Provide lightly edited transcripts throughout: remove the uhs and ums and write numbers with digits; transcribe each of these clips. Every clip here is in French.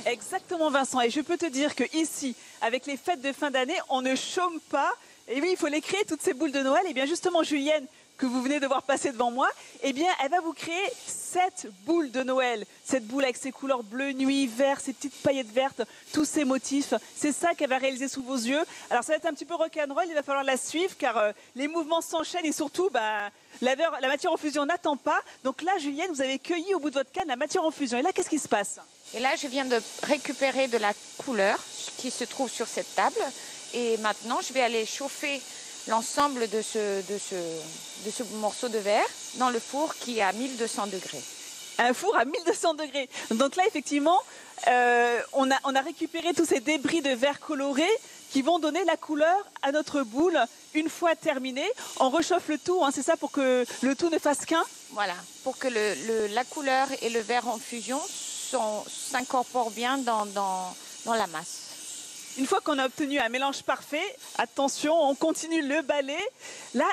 Exactement, Vincent. Et je peux te dire que ici, avec les fêtes de fin d'année, on ne chôme pas. Et oui, il faut les créer, toutes ces boules de Noël. Et bien justement, Julienne, que vous venez de voir passer devant moi, eh bien, elle va vous créer 7 boules de Noël. Cette boule avec ses couleurs bleu, nuit, vert, ces petites paillettes vertes, tous ces motifs. C'est ça qu'elle va réaliser sous vos yeux. Alors, ça va être un petit peu rock'n'roll, il va falloir la suivre car les mouvements s'enchaînent et surtout, la matière en fusion n'attend pas. Donc là, Julienne, vous avez cueilli au bout de votre canne la matière en fusion. Et là, qu'est-ce qui se passe? Et là, je viens de récupérer de la couleur qui se trouve sur cette table. Et maintenant, je vais aller chauffer l'ensemble de ce morceau de verre dans le four qui est à 1200 degrés. Un four à 1200 degrés. Donc là, effectivement, on a récupéré tous ces débris de verre coloré qui vont donner la couleur à notre boule. Une fois terminé, on réchauffe le tout, hein, c'est ça, pour que le tout ne fasse qu'un? Voilà, pour que la couleur et le verre en fusion s'incorporent bien dans la masse. Une fois qu'on a obtenu un mélange parfait, attention, on continue le balai. Là,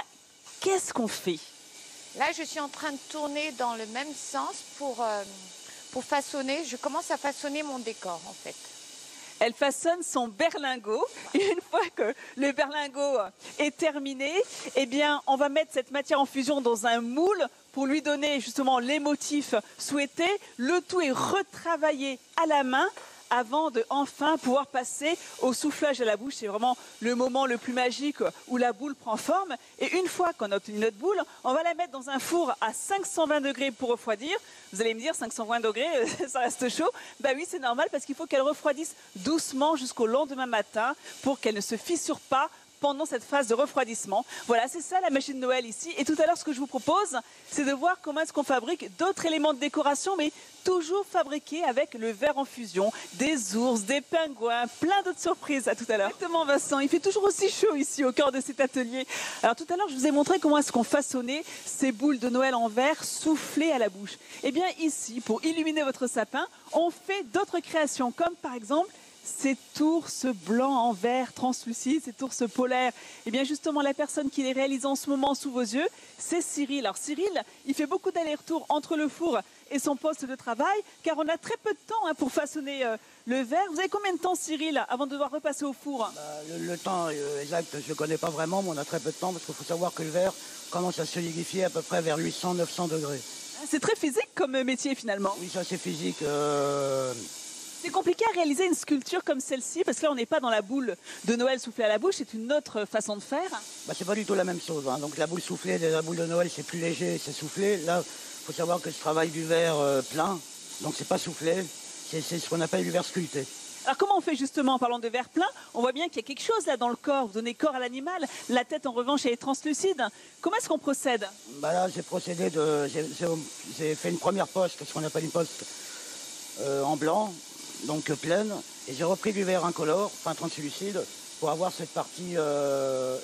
qu'est-ce qu'on fait? Là, je suis en train de tourner dans le même sens pour façonner. Je commence à façonner mon décor, en fait. Elle façonne son berlingot. Et une fois que le berlingot est terminé, eh bien, on va mettre cette matière en fusion dans un moule pour lui donner justement les motifs souhaités. Le tout est retravaillé à la main avant de enfin pouvoir passer au soufflage à la bouche. C'est vraiment le moment le plus magique où la boule prend forme. Et une fois qu'on a obtenu notre boule, on va la mettre dans un four à 520 degrés pour refroidir. Vous allez me dire, 520 degrés, ça reste chaud. Bah oui, c'est normal parce qu'il faut qu'elle refroidisse doucement jusqu'au lendemain matin pour qu'elle ne se fissure pas pendant cette phase de refroidissement. Voilà, c'est ça la magie de Noël ici. Et tout à l'heure, ce que je vous propose, c'est de voir comment est-ce qu'on fabrique d'autres éléments de décoration, mais toujours fabriqués avec le verre en fusion. Des ours, des pingouins, plein d'autres surprises. À tout à l'heure. Exactement, Vincent. Il fait toujours aussi chaud ici au cœur de cet atelier. Alors tout à l'heure, je vous ai montré comment est-ce qu'on façonnait ces boules de Noël en verre soufflées à la bouche. Eh bien ici, pour illuminer votre sapin, on fait d'autres créations, comme par exemple cet ours blanc en verre translucide, cet ours polaire. Et bien justement, la personne qui les réalise en ce moment sous vos yeux, c'est Cyril. Alors Cyril, il fait beaucoup d'allers-retours entre le four et son poste de travail, car on a très peu de temps pour façonner le verre. Vous avez combien de temps, Cyril, avant de devoir repasser au four? Le temps exact, je ne connais pas vraiment, mais on a très peu de temps, parce qu'il faut savoir que le verre commence à se solidifier à peu près vers 800-900 degrés. C'est très physique comme métier, finalement. Oui, ça c'est physique. C'est compliqué à réaliser une sculpture comme celle-ci, parce que là, on n'est pas dans la boule de Noël soufflée à la bouche, c'est une autre façon de faire. C'est pas du tout la même chose, hein. Donc la boule soufflée, la boule de Noël, c'est plus léger, c'est soufflé. Là, il faut savoir que je travaille du verre plein, donc c'est pas soufflé, c'est ce qu'on appelle du verre sculpté. Alors comment on fait justement en parlant de verre plein? On voit bien qu'il y a quelque chose là dans le corps, vous donnez corps à l'animal. La tête en revanche elle est translucide. Comment est-ce qu'on procède? Là j'ai fait une première poste, ce qu'on appelle une poste en blanc, donc pleine, et j'ai repris du verre incolore, enfin translucide, pour avoir cette partie,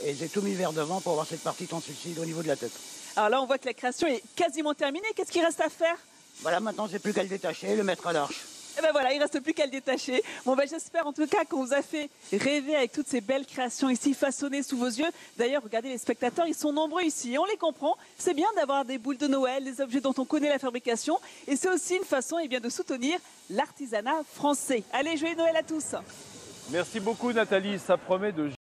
et j'ai tout mis le verre devant pour avoir cette partie translucide au niveau de la tête. Alors là on voit que la création est quasiment terminée, qu'est-ce qu'il reste à faire? Voilà, maintenant j'ai plus qu'à le détacher et le mettre à l'arche. Et ben voilà, il ne reste plus qu'à le détacher. Bon j'espère en tout cas qu'on vous a fait rêver avec toutes ces belles créations ici façonnées sous vos yeux. D'ailleurs, regardez les spectateurs, ils sont nombreux ici et on les comprend. C'est bien d'avoir des boules de Noël, des objets dont on connaît la fabrication. Et c'est aussi une façon de soutenir l'artisanat français. Allez, joyeux Noël à tous. Merci beaucoup Nathalie, ça promet de